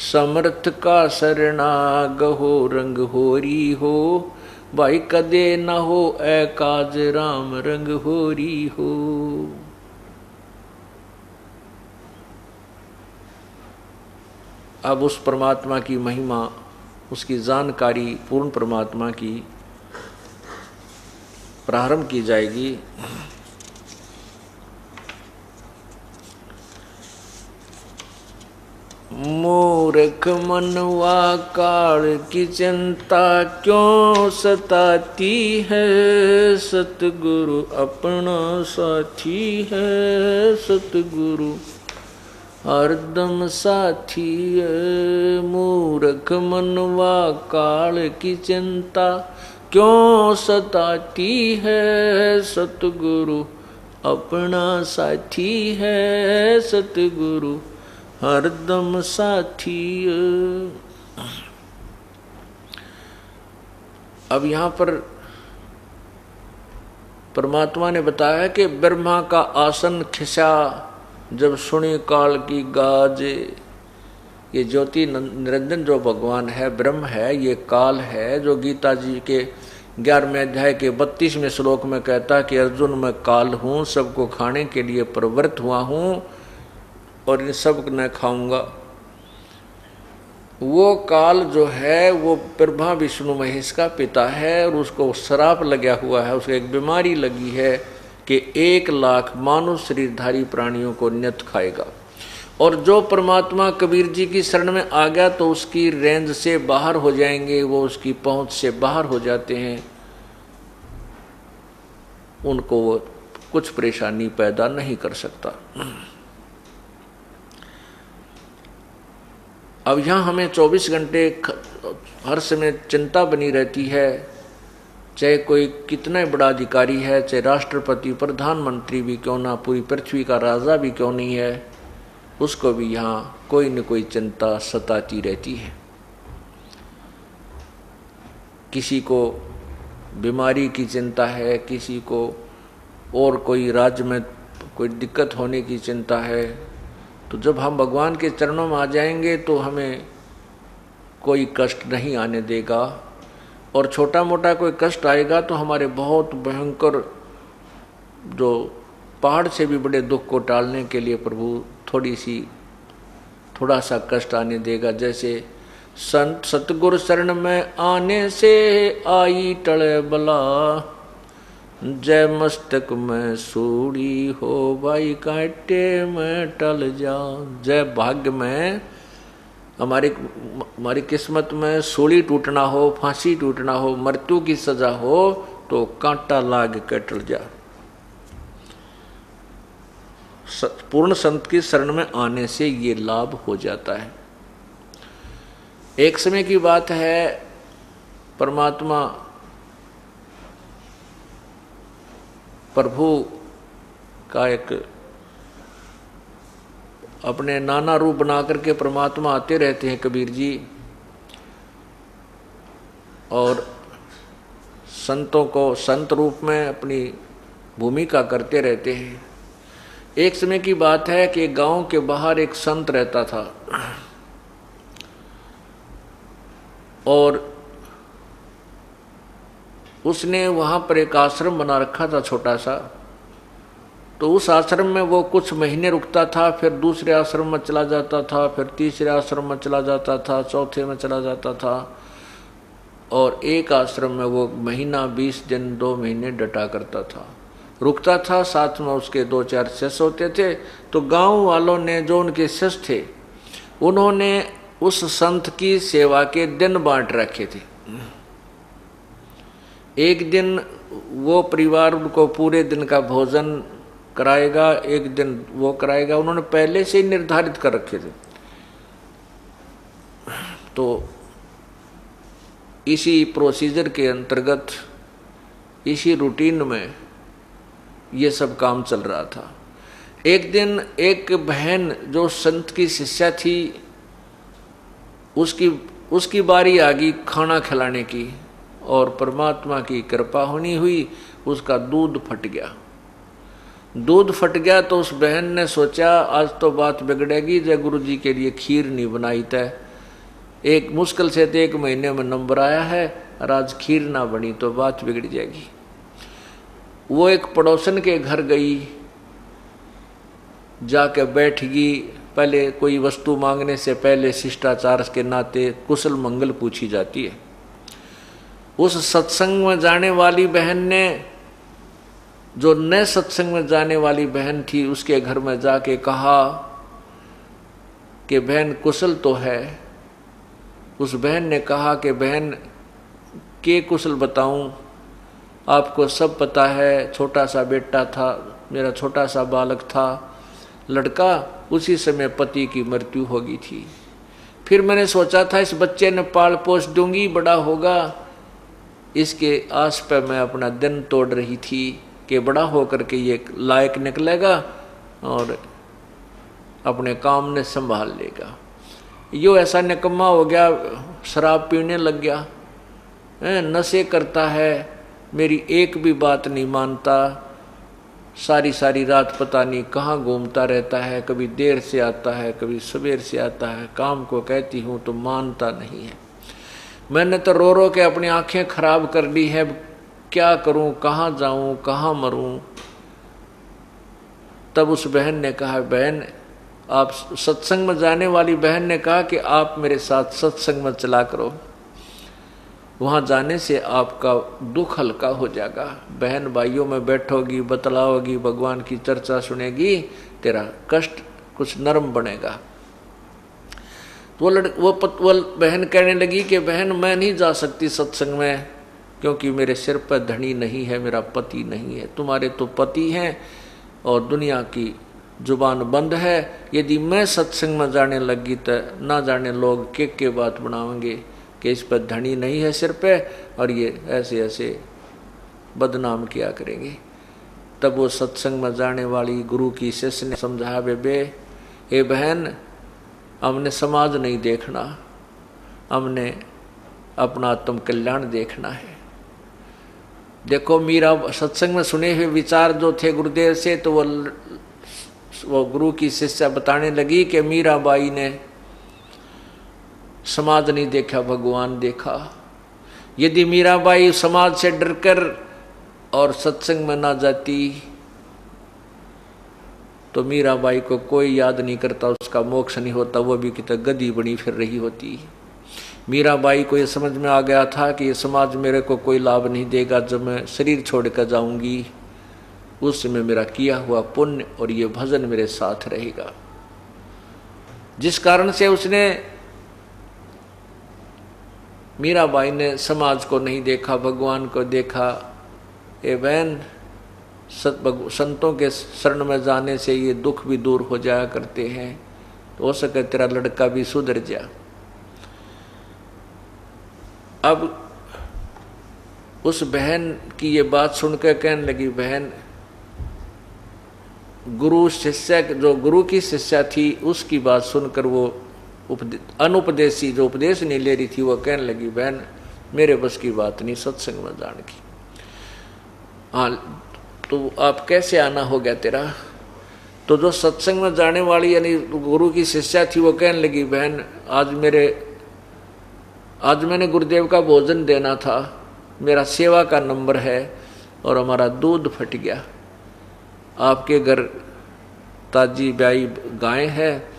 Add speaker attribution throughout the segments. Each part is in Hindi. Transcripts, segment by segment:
Speaker 1: समर्थ का शरणाग हो रंग होरी हो, भाई कदे न हो ए काज राम रंग होरी हो। अब उस परमात्मा की महिमा, उसकी जानकारी पूर्ण परमात्मा की प्रारंभ की जाएगी। मूर्ख मनवा काल की चिंता क्यों सताती है, सतगुरु अपना साथी है, सतगुरु हरदम साथी है। मूर्ख मनवा काल की चिंता क्यों सताती है, सतगुरु अपना साथी है, सतगुरु हरदम साथी। अब यहाँ पर परमात्मा ने बताया कि ब्रह्मा का आसन खिसा जब सुनी काल की गाजे। ये ज्योति निरंजन जो भगवान है, ब्रह्म है, ये काल है, जो गीता जी के 11वें अध्याय के 32वें श्लोक में कहता है कि अर्जुन मैं काल हूँ, सबको खाने के लिए प्रवृत्त हुआ हूँ और इन सब न खाऊंगा। वो काल जो है वो ब्रह्मा विष्णु महेश का पिता है और उसको श्राप लगा हुआ है, उसको एक बीमारी लगी है कि 1 लाख मानव शरीरधारी प्राणियों को नियत खाएगा। और जो परमात्मा कबीर जी की शरण में आ गया तो उसकी रेंज से बाहर हो जाएंगे, वो उसकी पहुंच से बाहर हो जाते हैं, उनको वो कुछ परेशानी पैदा नहीं कर सकता। अब यहाँ हमें 24 घंटे हर समय चिंता बनी रहती है, चाहे कोई कितना बड़ा अधिकारी है, चाहे राष्ट्रपति प्रधानमंत्री भी क्यों ना, पूरी पृथ्वी का राजा भी क्यों नहीं है, उसको भी यहाँ कोई न कोई चिंता सताती रहती है। किसी को बीमारी की चिंता है, किसी को और कोई राज्य में कोई दिक्कत होने की चिंता है। तो जब हम भगवान के चरणों में आ जाएंगे तो हमें कोई कष्ट नहीं आने देगा, और छोटा मोटा कोई कष्ट आएगा तो हमारे बहुत भयंकर जो पहाड़ से भी बड़े दुख को टालने के लिए प्रभु थोड़ा सा कष्ट आने देगा। जैसे संत सतगुरु शरण में आने से आई टले बला, जय मस्तक में सूड़ी हो भाई कांटे में टल जा। जय भाग्य में हमारी किस्मत में सूली टूटना हो, फांसी टूटना हो, मृत्यु की सजा हो तो कांटा लाग के टल जा। पूर्ण संत की शरण में आने से ये लाभ हो जाता है। एक समय की बात है, परमात्मा प्रभु का एक अपने नाना रूप बना करके परमात्मा आते रहते हैं कबीर जी, और संतों को संत रूप में अपनी भूमिका करते रहते हैं। एक समय की बात है कि गांव के बाहर एक संत रहता था और उसने वहां पर एक आश्रम बना रखा था छोटा सा। तो उस आश्रम में वो कुछ महीने रुकता था, फिर दूसरे आश्रम में चला जाता था, फिर तीसरे आश्रम में चला जाता था, चौथे में चला जाता था, और एक आश्रम में वो महीना 20 दिन 2 महीने डटा करता था, रुकता था। साथ में उसके 2-4 शिष्य होते थे। तो गांव वालों ने, जो उनके शिष्य थे, उन्होंने उस संत की सेवा के दिन बांट रखे थे। एक दिन वो परिवार उनको पूरे दिन का भोजन कराएगा, एक दिन वो कराएगा, उन्होंने पहले से ही निर्धारित कर रखे थे। तो इसी प्रोसीजर के अंतर्गत, इसी रूटीन में ये सब काम चल रहा था। एक दिन एक बहन जो संत की शिष्या थी, उसकी बारी आ गई खाना खिलाने की, और परमात्मा की कृपा होनी हुई, उसका दूध फट गया। दूध फट गया तो उस बहन ने सोचा आज तो बात बिगड़ेगी, जय गुरु जी के लिए खीर नहीं बनाई तय, एक मुश्किल से तो 1 महीने में नंबर आया है और आज खीर ना बनी तो बात बिगड़ जाएगी। वो एक पड़ोसन के घर गई, जाके बैठ गई। पहले कोई वस्तु मांगने से पहले शिष्टाचार के नाते कुशल मंगल पूछी जाती है। उस सत्संग में जाने वाली बहन ने, जो नए सत्संग में जाने वाली बहन थी, उसके घर में जाके कहा कि बहन कुशल तो है। उस बहन ने कहा कि बहन के कुशल बताऊं, आपको सब पता है, छोटा सा बेटा था, मेरा छोटा सा बालक था, लड़का, उसी समय पति की मृत्यु हो गई थी। फिर मैंने सोचा था इस बच्चे ने पाल पोस दूंगी, बड़ा होगा, इसके आस पर मैं अपना दिन तोड़ रही थी कि बड़ा होकर के ये लायक निकलेगा और अपने काम ने संभाल लेगा। यो ऐसा निकम्मा हो गया, शराब पीने लग गया, नशे करता है, मेरी एक भी बात नहीं मानता, सारी सारी रात पता नहीं कहाँ घूमता रहता है, कभी देर से आता है, कभी सवेर से आता है, काम को कहती हूँ तो मानता नहीं है। मैंने तो रो रो के अपनी आंखें खराब कर ली है, क्या करूँ, कहाँ जाऊँ, कहाँ मरूँ। तब उस बहन ने कहा, बहन आप सत्संग में जाने वाली बहन ने कहा कि आप मेरे साथ सत्संग में चला करो, वहाँ जाने से आपका दुख हल्का हो जाएगा। बहन भाइयों में बैठोगी, बतलाओगी, भगवान की चर्चा सुनेगी, तेरा कष्ट कुछ नरम बनेगा। तो वो बहन कहने लगी कि बहन मैं नहीं जा सकती सत्संग में, क्योंकि मेरे सिर पर धनी नहीं है, मेरा पति नहीं है। तुम्हारे तो पति हैं और दुनिया की जुबान बंद है। यदि मैं सत्संग में जाने लगी तो ना जाने लोग के बात बनाएंगे कि इस पर धनी नहीं है सिर पे, और ये ऐसे ऐसे बदनाम किया करेंगे। तब वो सत्संग में जाने वाली गुरु की शिष्य ने समझाया, बेबे ये बहन, हमने समाज नहीं देखना, हमने अपना आत्म कल्याण देखना है। देखो मीरा सत्संग में सुने हुए विचार जो थे गुरुदेव से, तो वो गुरु की शिष्या बताने लगी कि मीराबाई ने समाज नहीं देखा, भगवान देखा। यदि मीराबाई समाज से डरकर और सत्संग में ना जाती तो मीराबाई को कोई याद नहीं करता, उसका मोक्ष नहीं होता, वो भी कितना गधी बनी फिर रही होती। मीराबाई को ये समझ में आ गया था कि ये समाज मेरे को कोई लाभ नहीं देगा, जब मैं शरीर छोड़कर जाऊंगी उस समय मेरा किया हुआ पुण्य और ये भजन मेरे साथ रहेगा। जिस कारण से उसने, मीराबाई ने समाज को नहीं देखा, भगवान को देखा। ए बहन, संतों के शरण में जाने से ये दुख भी दूर हो जाया करते हैं, तो हो सके तेरा लड़का भी सुधर जा। अब उस बहन की ये बात सुनकर कहने लगी, बहन गुरु शिष्य, जो गुरु की शिष्या थी, उसकी बात सुनकर वो अनुपदेशी जो उपदेश नहीं ले रही थी, वो कहने लगी, बहन मेरे बस की बात नहीं सत्संग में जाने की। हाँ तो आप कैसे आना हो गया तेरा? तो जो सत्संग में जाने वाली यानी गुरु की शिष्या थी, वो कहने लगी, बहन आज मैंने गुरुदेव का भोजन देना था, मेरा सेवा का नंबर है और हमारा दूध फट गया। आपके घर ताजी ब्याई गाय है,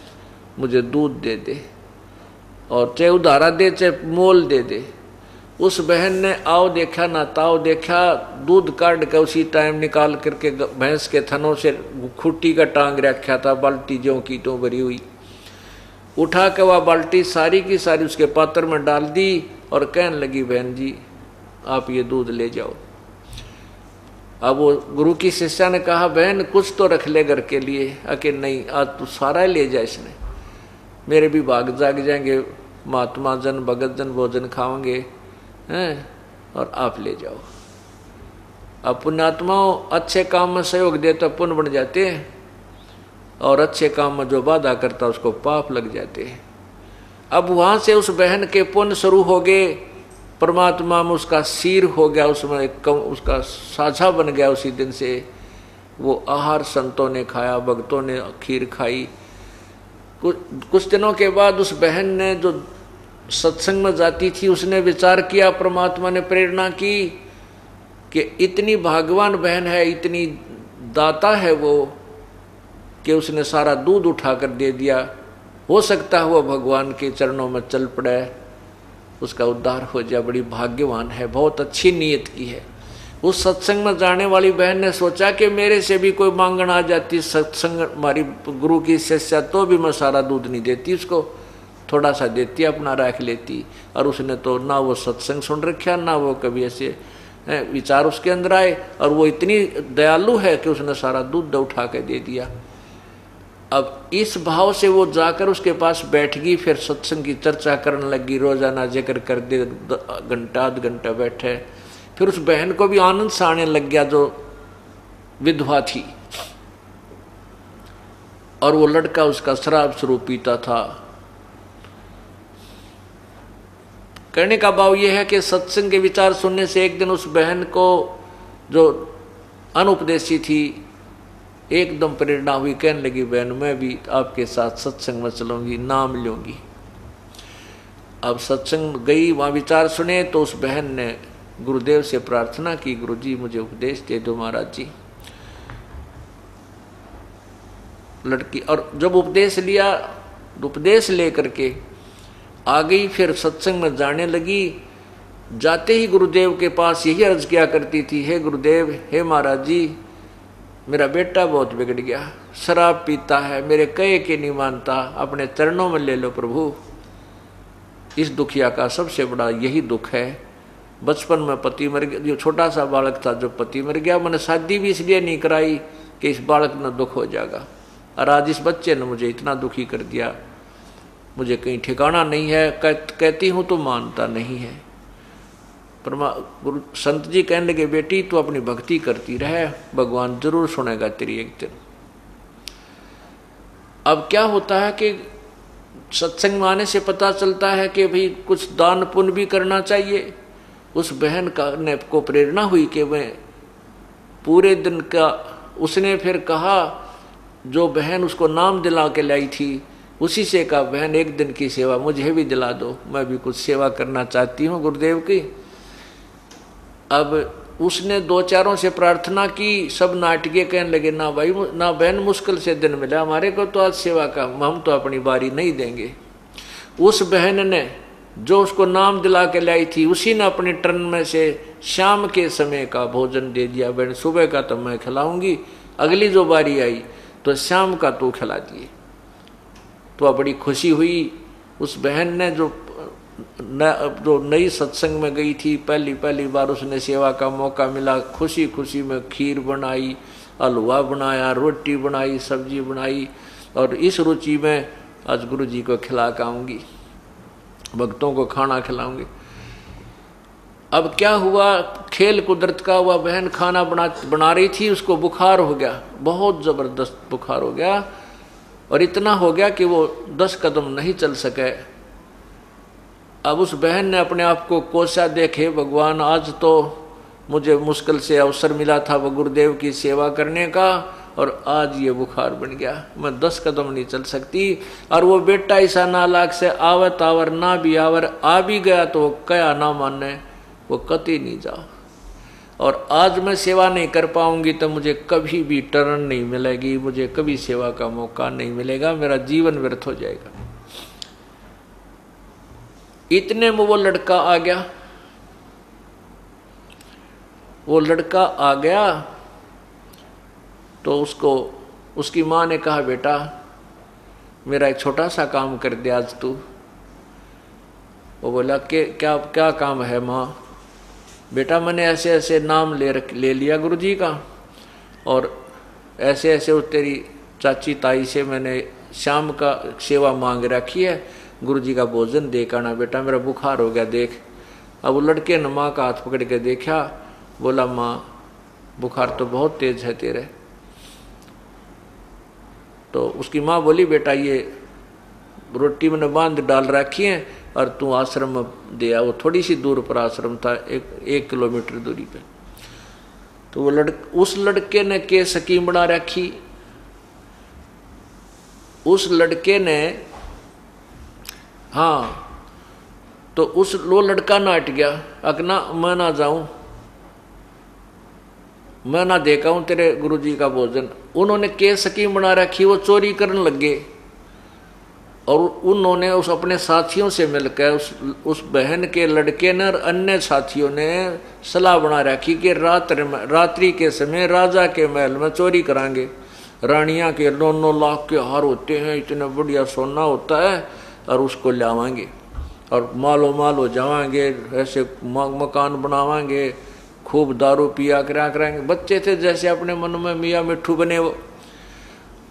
Speaker 1: मुझे दूध दे दे, और चाहे उधारा दे चाहे मोल दे दे। उस बहन ने आओ देखा ना ताओ देखा, दूध काट के उसी टाइम निकाल करके भैंस के थनों से खुट्टी का टांग रखा था, बाल्टी ज्यों की तो भरी हुई, उठा के वह बाल्टी सारी की सारी उसके पात्र में डाल दी और कहने लगी, बहन जी आप ये दूध ले जाओ। अब वो गुरु की शिष्या ने कहा, बहन कुछ तो रख ले घर के लिए। अके नहीं, आज तू सारा ले जा, इसने मेरे भी भाग जाग जाएंगे, महात्मा जन भगत जन भोजन खाओगे हैं, और आप ले जाओ। अब पुण्यात्माओं अच्छे काम में सहयोग दे तो पुण्य बन जाते हैं, और अच्छे काम में जो बाधा करता उसको पाप लग जाते हैं। अब वहां से उस बहन के पुण्य शुरू हो गए, परमात्मा में उसका सिर हो गया, उसमें उसका साझा बन गया। उसी दिन से वो आहार संतों ने खाया, भक्तों ने खीर खाई। कुछ दिनों के बाद उस बहन ने जो सत्संग में जाती थी, उसने विचार किया, परमात्मा ने प्रेरणा की कि इतनी भाग्यवान बहन है, इतनी दाता है वो, कि उसने सारा दूध उठाकर दे दिया। हो सकता है वो भगवान के चरणों में चल पड़े, उसका उद्धार हो जाए, बड़ी भाग्यवान है, बहुत अच्छी नीयत की है। उस सत्संग में जाने वाली बहन ने सोचा कि मेरे से भी कोई मांगन आ जाती सत्संग, हमारी गुरु की शिष्या, तो भी मैं सारा दूध नहीं देती उसको, थोड़ा सा देती, अपना रख लेती। और उसने तो ना वो सत्संग सुन रखा, ना वो कभी ऐसे विचार उसके अंदर आए, और वो इतनी दयालु है कि उसने सारा दूध उठा के दे दिया। अब इस भाव से वो जाकर उसके पास बैठ गई, फिर सत्संग की चर्चा करने लगी, रोजाना जिक्र कर दे, घंटा आध घंटा बैठे। फिर उस बहन को भी आनंद सा आने लग गया जो विधवा थी, और वो लड़का उसका शराब स्वरूप पीता था। कहने का भाव यह है कि सत्संग के विचार सुनने से एक दिन उस बहन को, जो अनुपदेशी थी, एकदम प्रेरणा हुई, कहने लगी बहन मैं भी आपके साथ सत्संग में चलूंगी, नाम लूंगी। अब सत्संग गई, वहां विचार सुने, तो उस बहन ने गुरुदेव से प्रार्थना की, गुरुजी मुझे उपदेश दे दो महाराज जी। लड़की, और जब उपदेश लिया, उपदेश लेकर के आ गई, फिर सत्संग में जाने लगी। जाते ही गुरुदेव के पास यही अर्ज किया करती थी, हे गुरुदेव, हे महाराज जी, मेरा बेटा बहुत बिगड़ गया, शराब पीता है, मेरे कहे के नहीं मानता, अपने चरणों में ले लो प्रभु। इस दुखिया का सबसे बड़ा यही दुख है। बचपन में पति मर गया, जो छोटा सा बालक था जो पति मर गया, मैंने शादी भी इसलिए नहीं कराई कि इस बालक में दुख हो जाएगा, और आज इस बच्चे ने मुझे इतना दुखी कर दिया, मुझे कहीं ठिकाना नहीं है, कहती हूँ तो मानता नहीं है। गुरु संत जी कहने लगे, बेटी तू अपनी भक्ति करती रहे, भगवान जरूर सुनेगा तेरी एक दिन। अब क्या होता है कि सत्संग में आने से पता चलता है कि भाई कुछ दान पुण्य भी करना चाहिए। उस बहन को प्रेरणा हुई कि मैं पूरे दिन का, उसने फिर कहा, जो बहन उसको नाम दिला के लाई थी, उसी से कहा, बहन एक दिन की सेवा मुझे भी दिला दो, मैं भी कुछ सेवा करना चाहती हूँ गुरुदेव की। अब उसने दो चारों से प्रार्थना की, सब नाटकीय कहने लगे, ना भाई ना बहन, मुश्किल से दिन मिला हमारे को तो आज सेवा का, हम तो अपनी बारी नहीं देंगे। उस बहन ने जो उसको नाम दिला के लाई थी, उसी ने अपनी टर्न में से शाम के समय का भोजन दे दिया। बहन सुबह का तो मैं खिलाऊंगी, अगली जो बारी आई तो शाम का तू खिला दिए। तो बड़ी खुशी हुई उस बहन ने, जो नई सत्संग में गई थी, पहली बार उसने सेवा का मौका मिला, खुशी खुशी में खीर बनाई, हलवा बनाया, रोटी बनाई, सब्जी बनाई, और इस रुचि में आज गुरु जी को खिला के आऊँगी, भक्तों को खाना खिलाऊंगी। अब क्या हुआ, खेल कुदरत का हुआ, बहन खाना बना रही थी, उसको बुखार हो गया, बहुत ज़बरदस्त बुखार हो गया, और इतना हो गया कि वो 10 कदम नहीं चल सके। अब उस बहन ने अपने आप को कोसा, देखे भगवान आज तो मुझे मुश्किल से अवसर मिला था वो गुरुदेव की सेवा करने का, और आज ये बुखार बन गया, मैं 10 कदम नहीं चल सकती। और वो बेटा ऐसा नालायक से आवत आवर ना भी आवर, आ भी गया तो क्या ना माने, वो कतई नहीं जाओ, और आज मैं सेवा नहीं कर पाऊंगी तो मुझे कभी भी टर्न नहीं मिलेगी, मुझे कभी सेवा का मौका नहीं मिलेगा, मेरा जीवन व्यर्थ हो जाएगा। इतने में वो लड़का आ गया। वो लड़का आ गया तो उसको उसकी माँ ने कहा, बेटा मेरा एक छोटा सा काम कर दे आज तू। वो बोला कि क्या क्या काम है माँ? बेटा मैंने ऐसे ऐसे नाम ले लिया गुरुजी का, और ऐसे ऐसे वो तेरी चाची ताई से मैंने शाम का सेवा मांग रखी है, गुरुजी का भोजन दे के आना बेटा, मेरा बुखार हो गया देख। अब वो लड़के ने माँ का हाथ पकड़ के देखा, बोला माँ बुखार तो बहुत तेज है तेरे। तो उसकी माँ बोली, बेटा ये रोटी मैंने बांध डाल रखी है और तू आश्रम में दे आ। वो थोड़ी सी दूर पर आश्रम था, एक किलोमीटर दूरी पे। तो वो उस लड़के ने के स्कीम बना रखी। उस लड़के ने, हाँ, तो उस लो लड़का नाट गया, अकना मैं ना जाऊं, मैं ना देखा हूं तेरे गुरुजी का भोजन। उन्होंने के स्कीम बना रखी, वो चोरी करने लगे। और उन्होंने उस अपने साथियों से मिलकर उस बहन के लड़के ने और अन्य साथियों ने सलाह बना रखी कि रात्रि के समय राजा के महल में चोरी करांगे। रानियां के 9-9 लाख के हार होते हैं, इतना बढ़िया सोना होता है, और उसको लावांगे और मालो माल हो जावांगे, ऐसे मकान बनावांगे, खूब दारू पिया कराएंगे। बच्चे थे जैसे अपने मन में मियाँ मिट्ठू बने वो।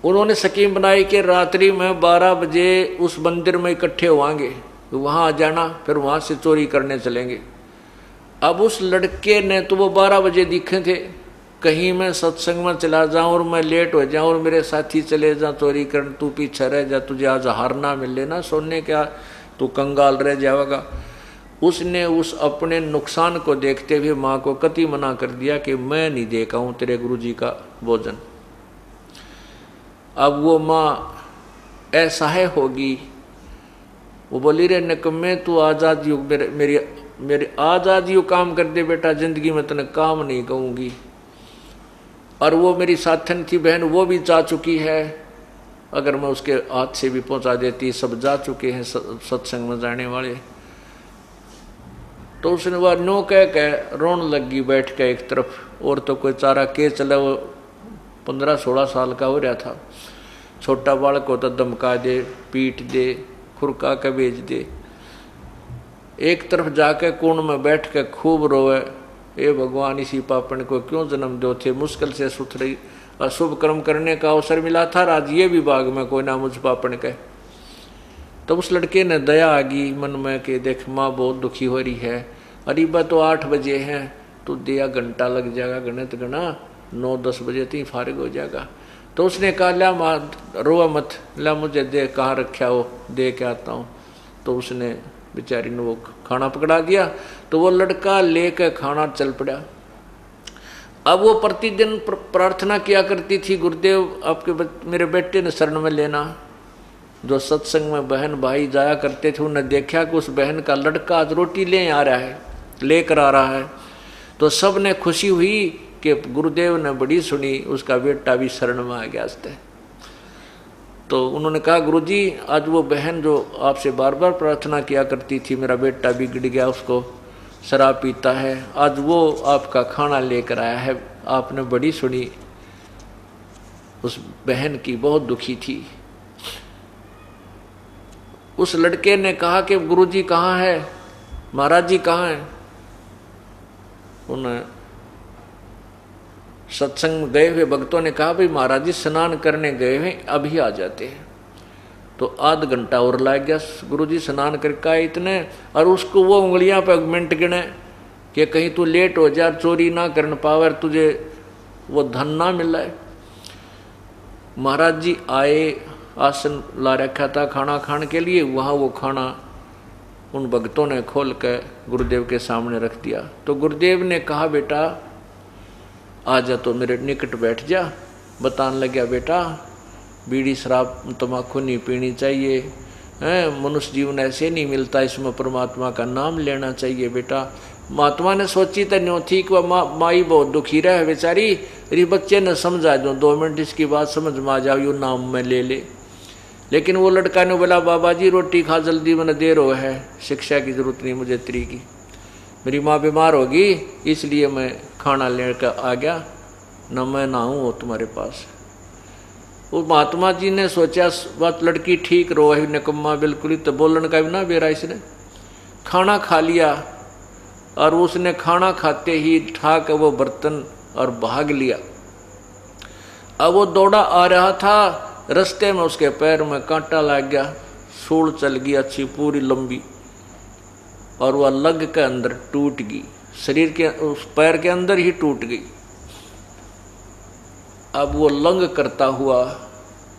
Speaker 1: उन्होंने स्कीम बनाई कि रात्रि में 12 बजे उस मंदिर में इकट्ठे होंगे, वहाँ आ जाना, फिर वहाँ से चोरी करने चलेंगे। अब उस लड़के ने तो वो 12 बजे दिखे थे, कहीं मैं सत्संग में चला जाऊं और मैं लेट हो जाऊं और मेरे साथी चले जाऊं चोरी करने, तू पीछे रह जा, तुझे आज हार ना मिले ना सोने क्या, तू कंगाल रह जाएगा। उसने उस अपने नुकसान को देखते हुए माँ को कति मना कर दिया कि मैं नहीं देखा हूँ तेरे गुरुजी का भोजन। अब वो माँ असहाय होगी, वो बोली रे निकम्मे तू आजाद युग मेरे आजाद युग काम कर दे बेटा, जिंदगी में तने काम नहीं कहूँगी। और वो मेरी साथन थी बहन, वो भी जा चुकी है, अगर मैं उसके हाथ से भी पहुंचा देती, सब जा चुके हैं सत्संग में जाने वाले। तो उसने वह नो कह रोन लगी बैठ के एक तरफ, और तो कोई चारा के चला। वो 15-16 साल का हो रहा था, छोटा बालक हो तो धमका दे, पीट दे, खुरका के भेज दे। एक तरफ जाके कोण में बैठ के खूब रोए, ए भगवान इसी पापन को क्यों जन्म दो थे, मुश्किल से सुथरी अशुभ कर्म करने का अवसर मिला था, आज ये विभाग में कोई ना मुझ पापन के। तो उस लड़के ने दया आ गई मन में कि देख माँ बहुत दुखी हो रही है, अरे बा तो 8 बजे हैं, तो दिया घंटा लग जाएगा, गणित गणा 9-10 बजे तक फारिग हो जाएगा। तो उसने कहा ला माँ रोआ मत, ला मुझे दे, कहाँ रखा हो, दे के आता हूँ। तो उसने बेचारी ने वो खाना पकड़ा दिया, तो वो लड़का लेकर खाना चल पड़ा। अब वो प्रतिदिन प्रार्थना किया करती थी, गुरुदेव आपके मेरे बेटे ने शरण में लेना। जो सत्संग में बहन भाई जाया करते थे, उन्हें देखा कि उस बहन का लड़का आज रोटी लेकर आ रहा है। तो सब ने खुशी हुई कि गुरुदेव ने बड़ी सुनी, उसका बेटा भी शरण में आ गया। तो उन्होंने कहा गुरुजी आज वो बहन जो आपसे बार बार प्रार्थना किया करती थी, मेरा बेटा बिगड़ गया, उसको शराब पीता है, आज वो आपका खाना लेकर आया है, आपने बड़ी सुनी। उस बहन की बहुत दुखी थी। उस लड़के ने कहा कि गुरुजी कहाँ है, महाराज जी कहाँ हैं। उन्हें सत्संग में गए हुए भक्तों ने कहा भाई महाराज जी स्नान करने गए हैं, अभी आ जाते हैं। तो आध घंटा और लग गया, गुरुजी स्नान करके आए इतने, और उसको वो उंगलियां पे मिनट गिने कि कहीं तू लेट हो जा, चोरी ना करने पावर, तुझे वो धन ना मिला है। महाराज जी आए, आसन ला रखा था खाना खाने के लिए, वहाँ वो खाना उन भक्तों ने खोल कर गुरुदेव के सामने रख दिया। तो गुरुदेव ने कहा बेटा आ जा, तो मेरे निकट बैठ जा। बताने लगा बेटा बीड़ी शराब तम्बाकू नहीं पीनी चाहिए, हैं मनुष्य जीवन ऐसे नहीं मिलता, इसमें परमात्मा का नाम लेना चाहिए बेटा। महात्मा ने सोची तो न्यों थी कि वह माई बहुत दुखी रहे बेचारी, अरे बच्चे ने समझा दो 2 मिनट इसकी बात समझ में आ जाओ, यू नाम में ले ले। लेकिन वो लड़का ने बोला बाबा जी रोटी खा जल्दी, मैंने देर हो है, शिक्षा की जरूरत नहीं मुझे तेरी की, मेरी माँ बीमार होगी इसलिए मैं खाना लेकर आ गया, न मैं ना हूँ वो तुम्हारे पास। वो महात्मा जी ने सोचा बात लड़की ठीक रो है, निकम्मा बिल्कुल ही, तो बोलने का भी ना बेरा। इसने खाना खा लिया और उसने खाना खाते ही ठाक वो बर्तन और भाग लिया। अब वो दौड़ा आ रहा था, रास्ते में उसके पैर में कांटा लग गया, सूल चल गई अच्छी पूरी लंबी, और वह लग के अंदर टूट गई, शरीर के उस पैर के अंदर ही टूट गई। अब वो लंग करता हुआ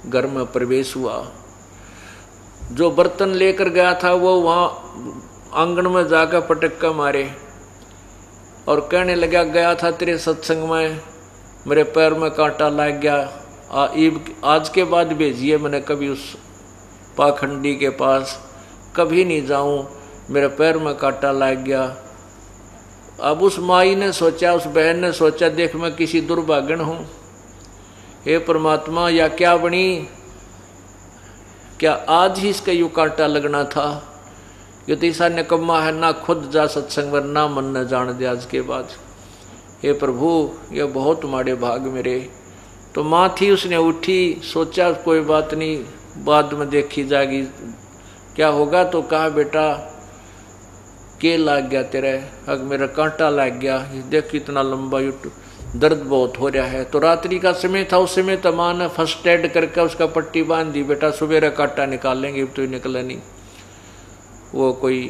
Speaker 1: घर में प्रवेश हुआ। जो बर्तन लेकर गया था वो वहाँ आंगन में जाकर पटक्का मारे और कहने लगा गया था तेरे सत्संग में, मेरे पैर में कांटा लग गया, आज के बाद भेजिए, मैंने कभी उस पाखंडी के पास कभी नहीं जाऊं, मेरे पैर में कांटा लग गया। अब उस माई ने सोचा, उस बहन ने सोचा, देख मैं किसी दुर्भाग्यन हूँ, हे परमात्मा या क्या बनी, क्या आज ही इसका यूँ कांटा लगना था? ये तो ऐसा निकम्मा है, ना खुद जा सत्संग में, ना मन न जान दे आज के बाद। हे प्रभु ये बहुत माड़े भाग मेरे। तो माँ थी, उसने उठी, सोचा कोई बात नहीं, बाद में देखी जाएगी क्या होगा। तो कहा बेटा के लग गया तेरे? अग मेरा कांटा लग गया, देख कितना लंबा, दर्द बहुत हो रहा है। तो रात्रि का समय था, उस समय तो माँ ने फर्स्ट एड करके उसका पट्टी बांध दी, बेटा सवेरे कांटा निकाल लेंगे, तो निकला नहीं। वो कोई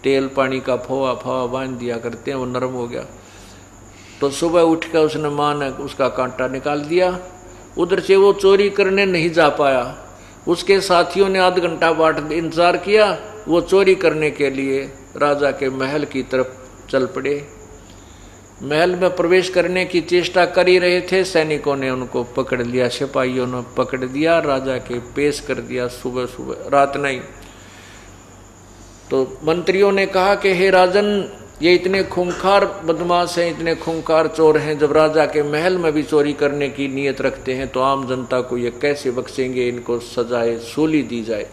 Speaker 1: तेल पानी का फवा बांध दिया करते हैं, वो नरम हो गया। तो सुबह उठ कर उसने माँ ने उसका कांटा निकाल दिया। उधर से वो चोरी करने नहीं जा पाया, उसके साथियों ने आध घंटा बाट इंतजार किया, वो चोरी करने के लिए राजा के महल की तरफ चल पड़े। महल में प्रवेश करने की चेष्टा कर ही रहे थे, सैनिकों ने उनको पकड़ लिया, सिपाहियों ने पकड़ दिया, राजा के पेश कर दिया सुबह सुबह, रात नहीं। तो मंत्रियों ने कहा कि हे राजन, ये इतने खूंखार बदमाश हैं, इतने खूंखार चोर हैं, जब राजा के महल में भी चोरी करने की नीयत रखते हैं तो आम जनता को ये कैसे बख्शेंगे, इनको सजाए सूली दी जाए।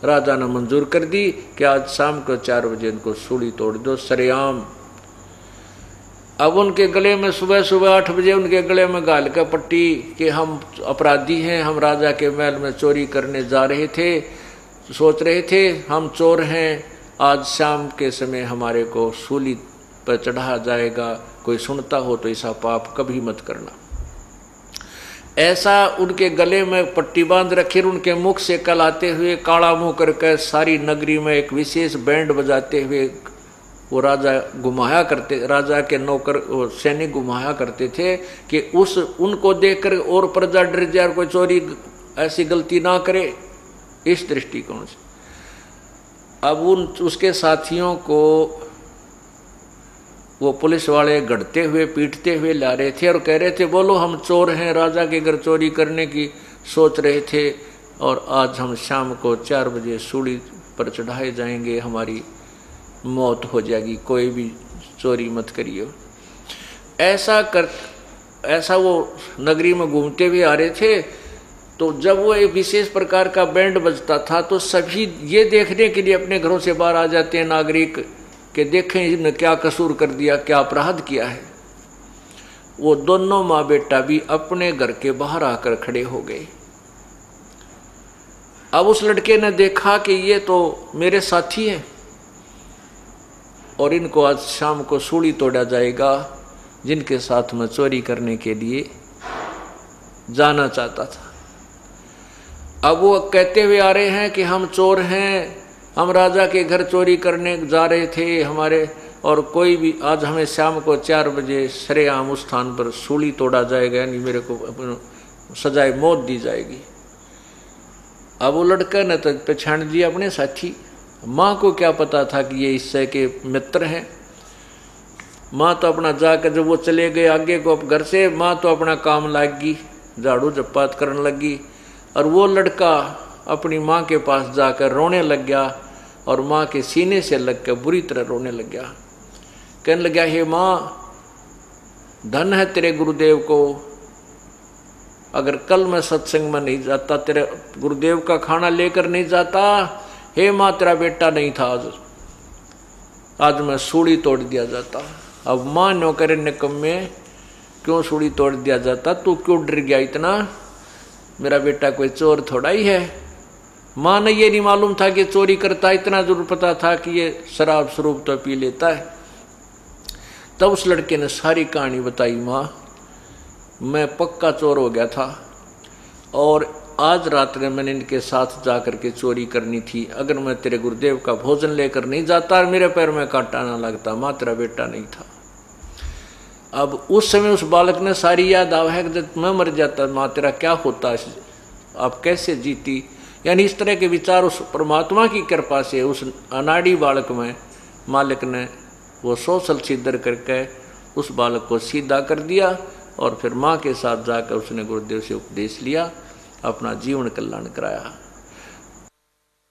Speaker 1: राजा ने मंजूर कर दी कि आज शाम को 4 बजे इनको सूली तोड़ दो सरेआम। अब उनके गले में सुबह सुबह 8 बजे उनके गले में गाल का पट्टी कि हम अपराधी हैं, हम राजा के महल में चोरी करने जा रहे थे, सोच रहे थे हम चोर हैं, आज शाम के समय हमारे को सूली पर चढ़ा जाएगा, कोई सुनता हो तो ऐसा पाप कभी मत करना। ऐसा उनके गले में पट्टी बांध रखी, उनके मुख से कलाते हुए काला मुंह करके सारी नगरी में एक विशेष बैंड बजाते हुए वो राजा घुमाया करते, राजा के नौकर सैनिक घुमाया करते थे कि उनको देखकर और प्रजा डर जाए, कोई चोरी ऐसी गलती ना करे, इस दृष्टिकोण से। अब उसके साथियों को वो पुलिस वाले गढ़ते हुए पीटते हुए ला रहे थे और कह रहे थे, बोलो हम चोर हैं, राजा के घर चोरी करने की सोच रहे थे और आज हम शाम को 4 बजे सूली पर चढ़ाए जाएंगे, हमारी मौत हो जाएगी, कोई भी चोरी मत करियो। ऐसा वो नगरी में घूमते हुए आ रहे थे। तो जब वो एक विशेष प्रकार का बैंड बजता था तो सभी ये देखने के लिए अपने घरों से बाहर आ जाते हैं नागरिक कि देखें इन्होंने क्या कसूर कर दिया, क्या अपराध किया है। वो दोनों माँ बेटा भी अपने घर के बाहर आकर खड़े हो गए। अब उस लड़के ने देखा कि ये तो मेरे साथी हैं और इनको आज शाम को सूली तोड़ा जाएगा, जिनके साथ मैं चोरी करने के लिए जाना चाहता था। अब वो कहते हुए आ रहे हैं कि हम चोर हैं, हम राजा के घर चोरी करने जा रहे थे हमारे, और कोई भी आज हमें शाम को 4 बजे सरेआम उस स्थान पर सूली तोड़ा जाएगा, यानी मेरे को सजाए मौत दी जाएगी। अब वो लड़का ने तो पहचान दिया अपने साथी। माँ को क्या पता था कि ये इससे के मित्र हैं। माँ तो अपना जाकर जब वो चले गए आगे को घर से, माँ तो अपना काम लगी, झाड़ू झप्पात करने लगी, और वो लड़का अपनी माँ के पास जाकर रोने लग गया और माँ के सीने से लग कर बुरी तरह रोने लग गया। कहने लगा, हे माँ, धन है तेरे गुरुदेव को, अगर कल मैं सत्संग में नहीं जाता, तेरे गुरुदेव का खाना लेकर नहीं जाता, हे माँ तेरा बेटा नहीं था आज मैं सूली तोड़ दिया जाता। अब माँ नौकर निकम्मे, क्यों सूली तोड़ दिया जाता, तू क्यों डर गया इतना, मेरा बेटा कोई चोर थोड़ा ही है। माँ ने ये नहीं मालूम था कि चोरी करता, इतना जरूर पता था कि ये शराब स्वरूप तो पी लेता है। तब उस लड़के ने सारी कहानी बताई, माँ मैं पक्का चोर हो गया था और आज रात में मैंने इनके साथ जाकर के चोरी करनी थी, अगर मैं तेरे गुरुदेव का भोजन लेकर नहीं जाता और मेरे पैर में कांटा ना लगता, माँ तेरा बेटा नहीं था। अब उस समय उस बालक ने सारी याद आवा है कि जब मैं मर जाता माँ तेरा क्या होता, आप कैसे जीती। यानी इस तरह के विचार उस परमात्मा की कृपा से उस अनाड़ी बालक में मालिक ने वो सोशल सिद्धर करके उस बालक को सीधा कर दिया और फिर माँ के साथ जाकर उसने गुरुदेव से उपदेश लिया, अपना जीवन कल्याण कराया।